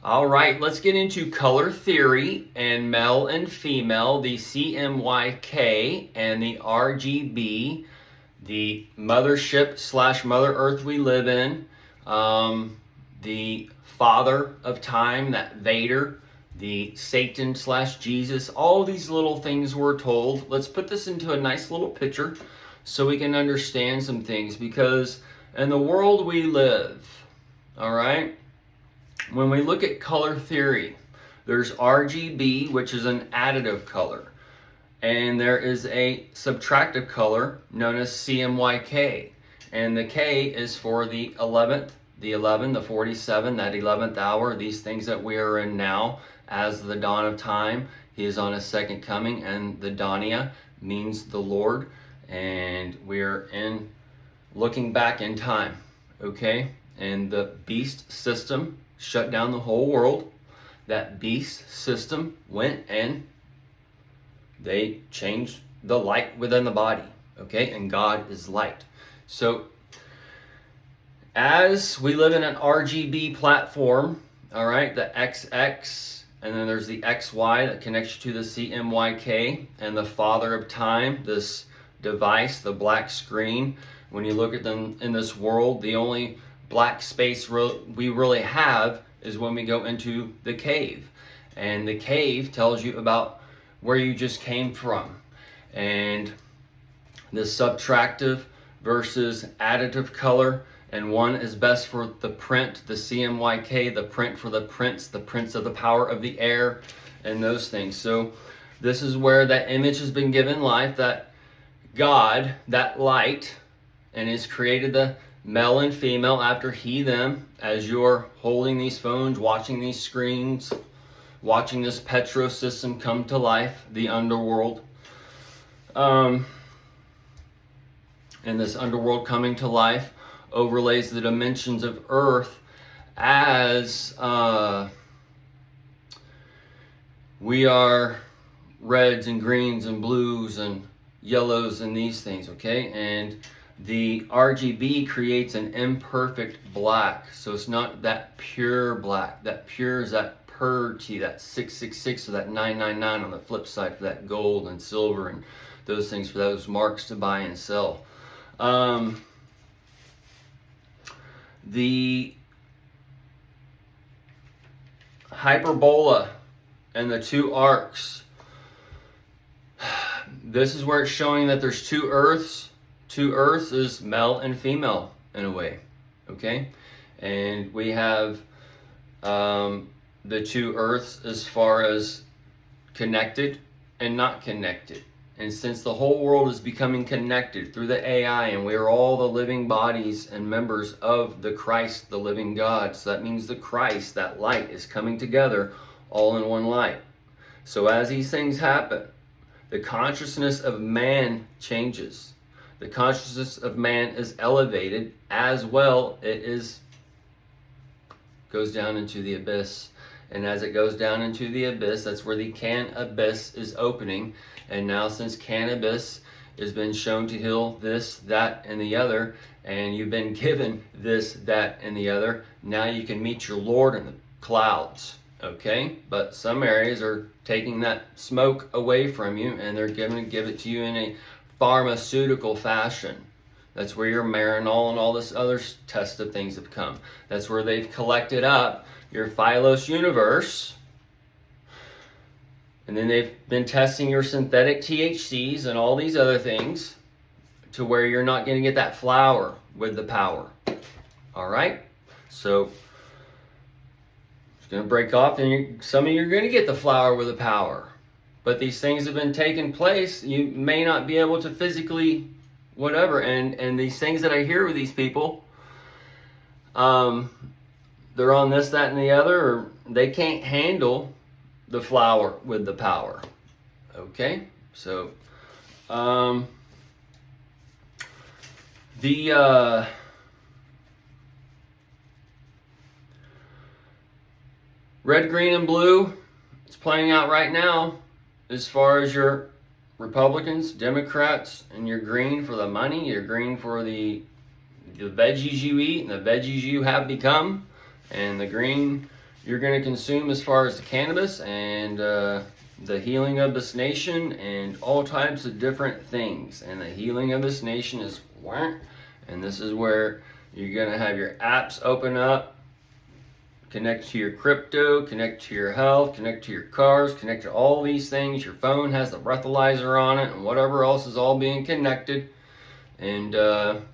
All right, let's get into color theory and male and female, the CMYK and the RGB, the mothership slash Mother Earth we live in, the father of time, that Vader, the Satan slash Jesus, all these little things we're told. Let's put this into a nice little picture so we can understand some things, because in the world we live, all right, when we look at color theory, there's RGB, which is an additive color, and there is a subtractive color known as CMYK, and the K is for the 11th, the 11, the 47, that 11th hour, these things that we are in now as the dawn of time. He is on his second coming, and the Dania means the Lord, and we're in looking back in time, okay? And the beast system shut down the whole world. That beast system went and they changed the light within the body, okay? And God is light. So as we live in an RGB platform, all right, the XX, and then there's the XY that connects you to the CMYK, and the father of time, this device, the black screen. When you look at them in this world, the only black space we really have is when we go into the cave. And the cave tells you about where you just came from. And the subtractive versus additive color, and one is best for the print, the CMYK, the print for the prince of the power of the air, and those things. So this is where that image has been given life, that God, that light, and has created the male and female after he, them, as you're holding these phones, watching these screens, watching this petro system come to life, the underworld. And this underworld coming to life overlays the dimensions of Earth as we are reds and greens and blues and yellows and these things, okay? And the RGB creates an imperfect black. So it's not that pure black. That pure is that purity, that 666 or that 999 on the flip side for that gold and silver and those things, for those marks to buy and sell. The hyperbola and the two arcs. This is where it's showing that there's two earths. Two earths is male and female in a way, okay? And we have the two earths as far as connected and not connected. And since the whole world is becoming connected through the AI, and we are all the living bodies and members of the Christ, the living God, so that means the Christ, that light, is coming together all in one light. So as these things happen, the consciousness of man changes. The consciousness of man is elevated, as well it goes down into the abyss. And as it goes down into the abyss, that's where the can-abyss is opening. And now since cannabis has been shown to heal this, that, and the other, and you've been given this, that, and the other, now you can meet your Lord in the clouds, okay? But some areas are taking that smoke away from you, and they're going to give it to you in a pharmaceutical fashion. That's where your Marinol and all this other test of things have come. That's where they've collected up your Phylos universe, and then they've been testing your synthetic THCs and all these other things to where you're not going to get that flower with the power. All right? So it's going to break off, and some of you are going to get the flower with the power. But these things have been taking place. You may not be able to physically whatever. And these things that I hear with these people, they're on this, that, and the other, or they can't handle the flower with the power. Okay? So, the red, green, and blue is playing out right now as far as your Republicans, Democrats, and you're green for the money, you're green for the veggies you eat and the veggies you have become, and the green you're going to consume as far as the cannabis and the healing of this nation and all types of different things. And the healing of this nation is and this is where you're going to have your apps open up, connect to your crypto, connect to your health, connect to your cars, connect to all these things. Your phone has the breathalyzer on it and whatever else is all being connected. And that's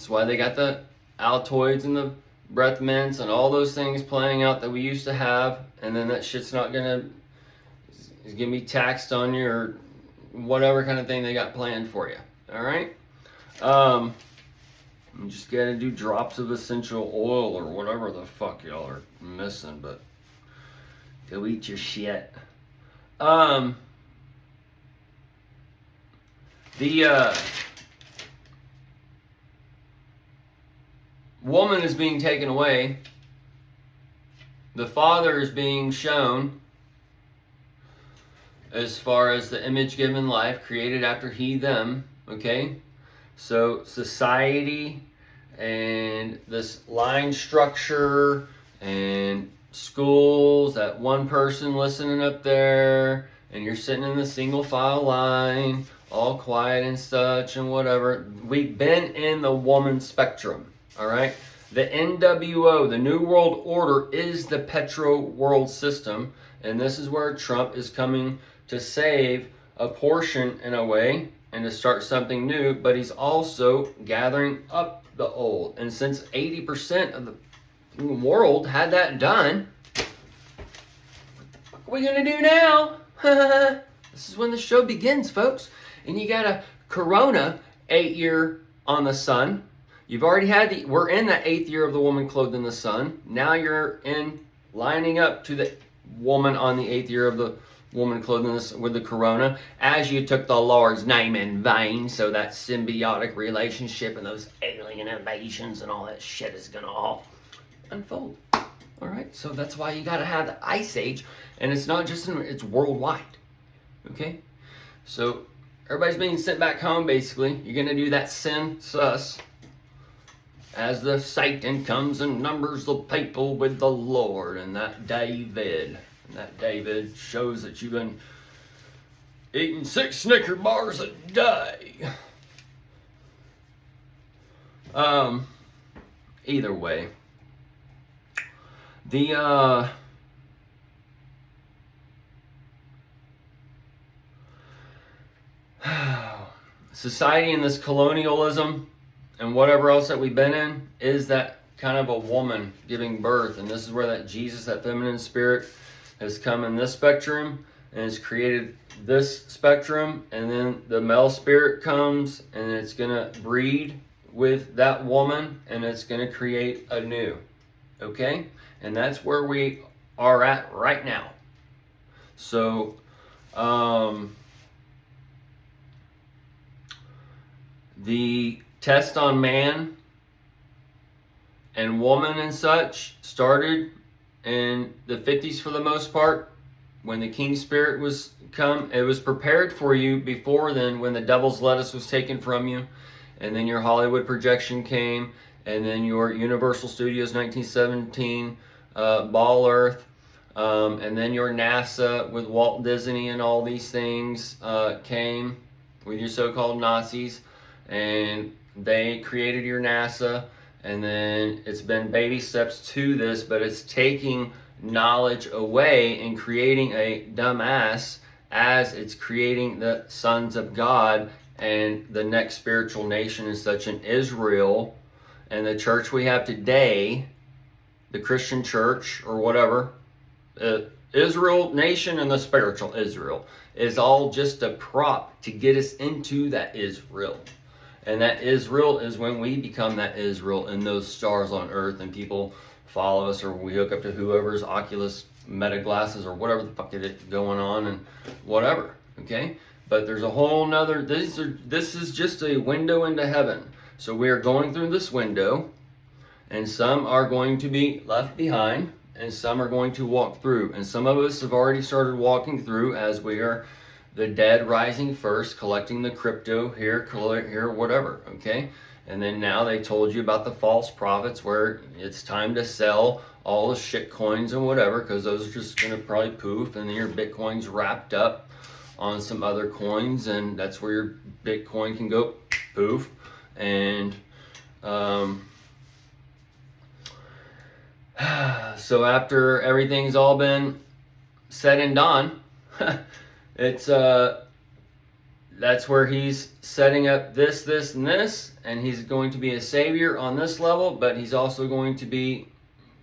why they got the Altoids and the breath mints and all those things playing out that we used to have. And then that shit's not gonna, is gonna be taxed on your whatever kind of thing they got planned for you. All right. You just gotta do drops of essential oil or whatever the fuck y'all are missing, but go eat your shit. The woman is being taken away. The father is being shown as far as the image given life created after he, them, okay? So society and this line structure and schools, that one person listening up there and you're sitting in the single file line, all quiet and such and whatever. We've been in the woman spectrum, all right? The NWO, the New World Order, is the petro world system, and this is where Trump is coming to save a portion in a way and to start something new, but he's also gathering up the old. And since 80% of the world had that done, what are we gonna do now? This is when the show begins, folks. And you got a Corona 8-year on the sun. You've already had we're in the 8th year of the woman clothed in the sun. Now you're in lining up to the woman on the 8th year of the woman clothed in this with the Corona, as you took the Lord's name in vain. So that symbiotic relationship and those alien invasions and all that shit is gonna all unfold. All right, so that's why you gotta have the Ice Age, and it's not just it's worldwide. Okay, so everybody's being sent back home. Basically, you're gonna do that census as the Satan comes and numbers the people with the Lord, and that David. And that David shows that you've been eating 6 Snicker bars a day. Either way, the society and this colonialism and whatever else that we've been in is that kind of a woman giving birth, and this is where that Jesus, that feminine spirit, has come in this spectrum and has created this spectrum, and then the male spirit comes and it's gonna breed with that woman and it's gonna create a new, okay? And that's where we are at right now. So the test on man and woman and such started in the 50s for the most part, when the king spirit was come. It was prepared for you before then, when the devil's lettuce was taken from you, and then your Hollywood projection came, and then your Universal Studios 1917 Ball Earth, and then your NASA with Walt Disney and all these things came with your so-called Nazis, and they created your NASA. And then it's been baby steps to this, but it's taking knowledge away and creating a dumbass as it's creating the sons of God and the next spiritual nation is such an Israel. And the church we have today, the Christian church or whatever, Israel nation and the spiritual Israel is all just a prop to get us into that Israel. And that Israel is when we become that Israel and those stars on earth, and people follow us, or we hook up to whoever's Oculus Meta glasses or whatever the fuck is going on and whatever, okay? But there's a whole nother, this is just a window into heaven. So we are going through this window, and some are going to be left behind, and some are going to walk through. And some of us have already started walking through, as we are the dead rising first, collecting the crypto here, whatever, okay? And then now they told you about the false prophets, where it's time to sell all the shit coins and whatever, because those are just going to probably poof, and then your Bitcoin's wrapped up on some other coins, and that's where your Bitcoin can go poof. And so after everything's all been said and done, it's that's where he's setting up this, and this, and he's going to be a savior on this level, but he's also going to be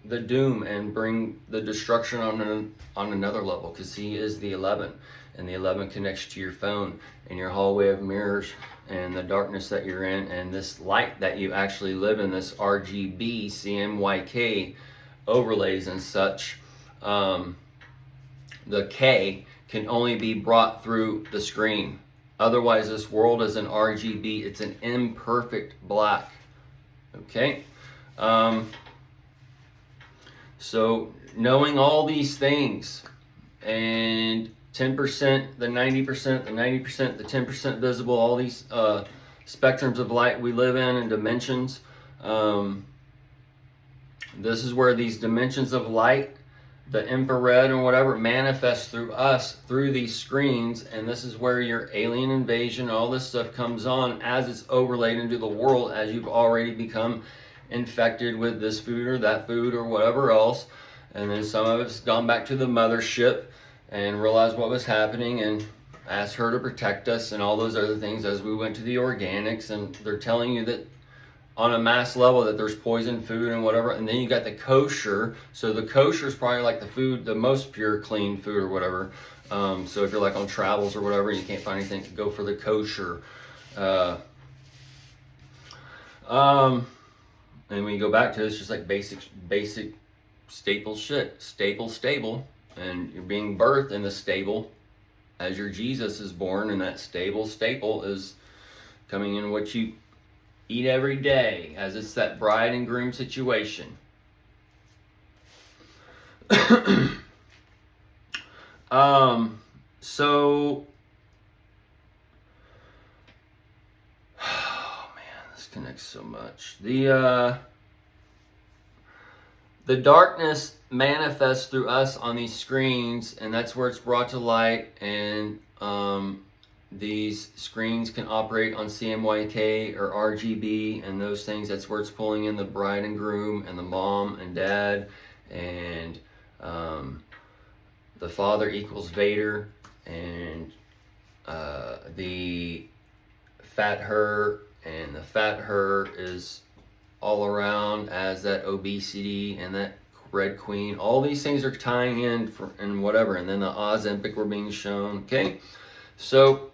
the doom and bring the destruction on another level, because he is the 11, and the 11 connects to your phone and your hallway of mirrors and the darkness that you're in, and this light that you actually live in, this RGB CMYK overlays and such. The K can only be brought through the screen. Otherwise, this world is an RGB. It's an imperfect black. Okay? So, knowing all these things, and 10%, the 90%, the 90%, the 10% visible, all these spectrums of light we live in and dimensions. This is where these dimensions of light, the infrared and whatever, manifests through us, through these screens, and this is where your alien invasion, all this stuff comes on as it's overlaid into the world, as you've already become infected with this food or that food or whatever else. And then some of it's gone back to the mothership and realized what was happening and asked her to protect us and all those other things as we went to the organics. And they're telling you that on a mass level that there's poison food and whatever. And then you got the kosher. So the kosher is probably like the food, the most pure, clean food or whatever. So if you're like on travels or whatever, and you can't find anything, go for the kosher. And when you go back to it, it's just like basic staple shit. Stable. And you're being birthed in the stable as your Jesus is born, and that staple is coming in what you eat every day, as it's that bride and groom situation. So, oh man, this connects so much. The darkness manifests through us on these screens, and that's where it's brought to light. And these screens can operate on CMYK or RGB and those things. That's where it's pulling in the bride and groom and the mom and dad, and the father equals Vader, and the fat her, and the fat her is all around as that obesity and that red queen. All these things are tying in and whatever, and then the Ozempic were being shown. Okay, so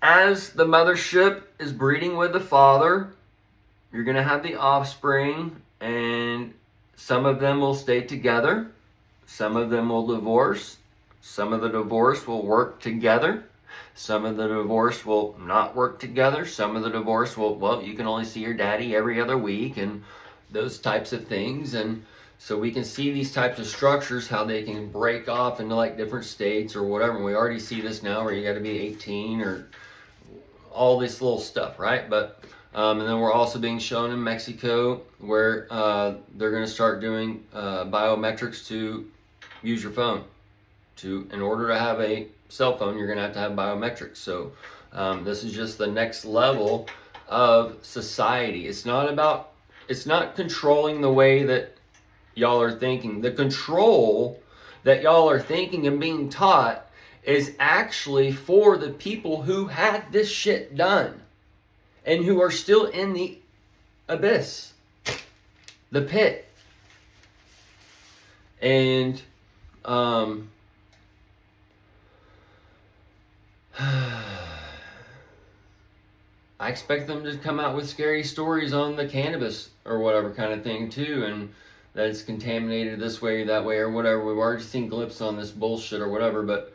as the mothership is breeding with the father, you're going to have the offspring, and some of them will stay together, some of them will divorce, some of the divorce will work together, some of the divorce will not work together, some of the divorce will, well, you can only see your daddy every other week, and those types of things. And so we can see these types of structures, how they can break off into like different states or whatever. And we already see this now where you got to be 18 or all this little stuff, right? But and then we're also being shown in Mexico where they're going to start doing biometrics to use your phone. In order to have a cell phone, you're going to have biometrics. So this is just the next level of society. It's not controlling the way that y'all are thinking. The control that y'all are thinking and being taught is actually for the people who had this shit done and who are still in the abyss, the pit. And I expect them to come out with scary stories on the cannabis or whatever kind of thing too, and that it's contaminated this way, that way, or whatever. We've already seen glimpses on this bullshit or whatever, but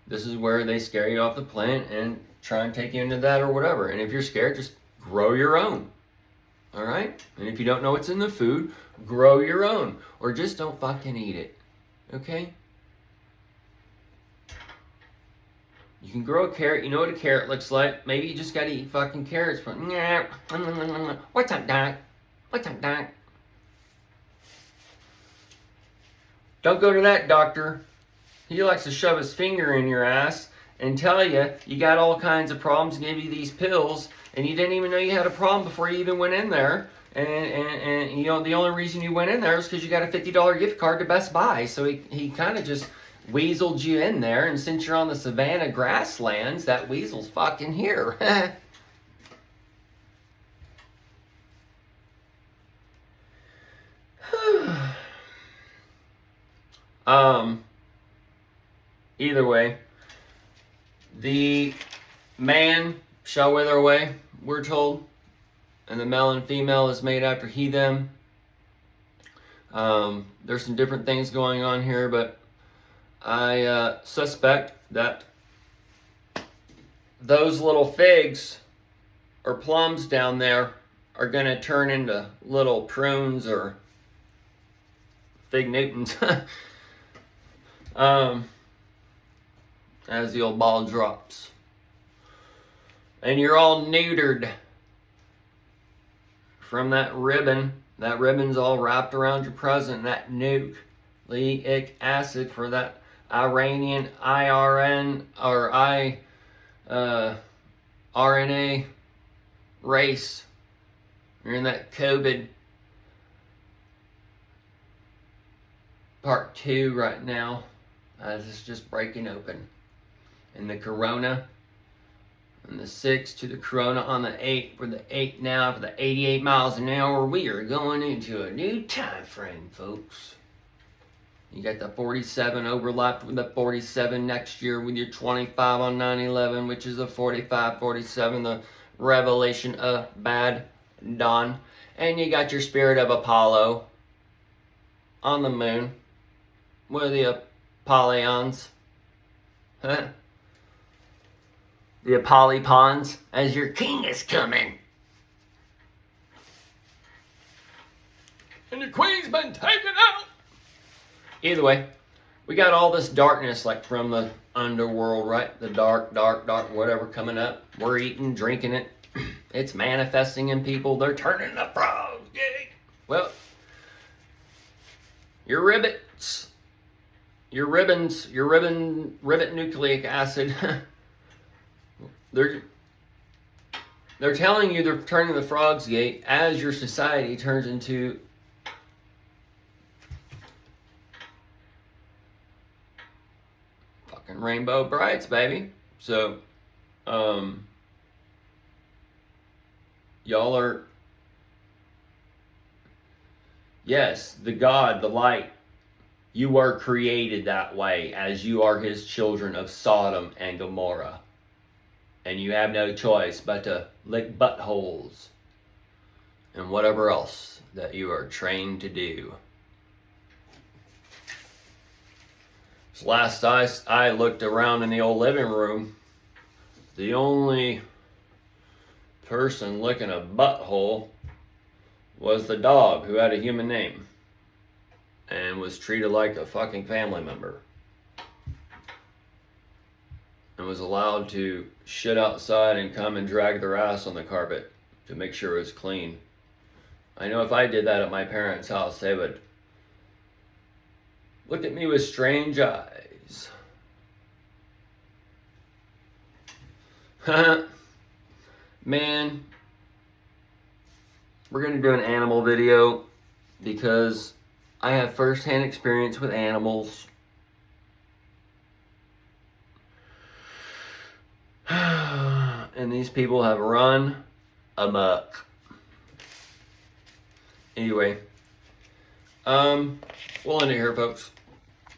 this is where they scare you off the plant and try and take you into that or whatever. And if you're scared, just grow your own. All right? And if you don't know what's in the food, grow your own, or just don't fucking eat it. Okay? You can grow a carrot. You know what a carrot looks like. Maybe you just got to eat fucking carrots. What's up, Doc? What's up, doc? Don't go to that doctor. He likes to shove his finger in your ass and tell you you got all kinds of problems, give you these pills, and you didn't even know you had a problem before you even went in there. And you know, the only reason you went in there is because you got a $50 gift card to Best Buy. So he kind of just weaseled you in there, and since you're on the Savannah grasslands, that weasel's fucking here. Either way, the man shall wither away, we're told, and the male and female is made after he, them. There's some different things going on here, but I suspect that those little figs or plums down there are going to turn into little prunes or fig Newtons. As the old ball drops. And you're all neutered from that ribbon. That ribbon's all wrapped around your present. That nucleic acid for that Iranian IRN or RNA race. You're in that COVID part 2 right now, as it's just breaking open. And the corona, and the 6 to the corona on the 8, for the 8 now, for the 88 miles an hour, we are going into a new time frame, folks. You got the 47 overlapped with the 47 next year with your 25 on 9/11, which is a 45, 47, the revelation of Bad Dawn. And you got your spirit of Apollo on the moon with the Apollons. Huh? The Apollipons, as your king is coming. And your queen's been taken out. Either way, we got all this darkness, like from the underworld, right? The dark, whatever coming up. We're eating, drinking it. It's manifesting in people. They're turning the frogs gay. Well, your ribbits, your ribbons, your ribbit nucleic acid. They're telling you they're turning the frogs gate as your society turns into fucking rainbow brides, baby. So, y'all are, yes, the God, the light. You are created that way, as you are his children of Sodom and Gomorrah. And you have no choice but to lick buttholes and whatever else that you are trained to do. So last I looked around in the old living room, the only person licking a butthole was the dog, who had a human name and was treated like a fucking family member. And was allowed to shit outside and come and drag their ass on the carpet to make sure it was clean. I know if I did that at my parents' house, they would look at me with strange eyes. Man, we're going to do an animal video because I have first-hand experience with animals. And these people have run amok. Anyway, we'll end it here, folks.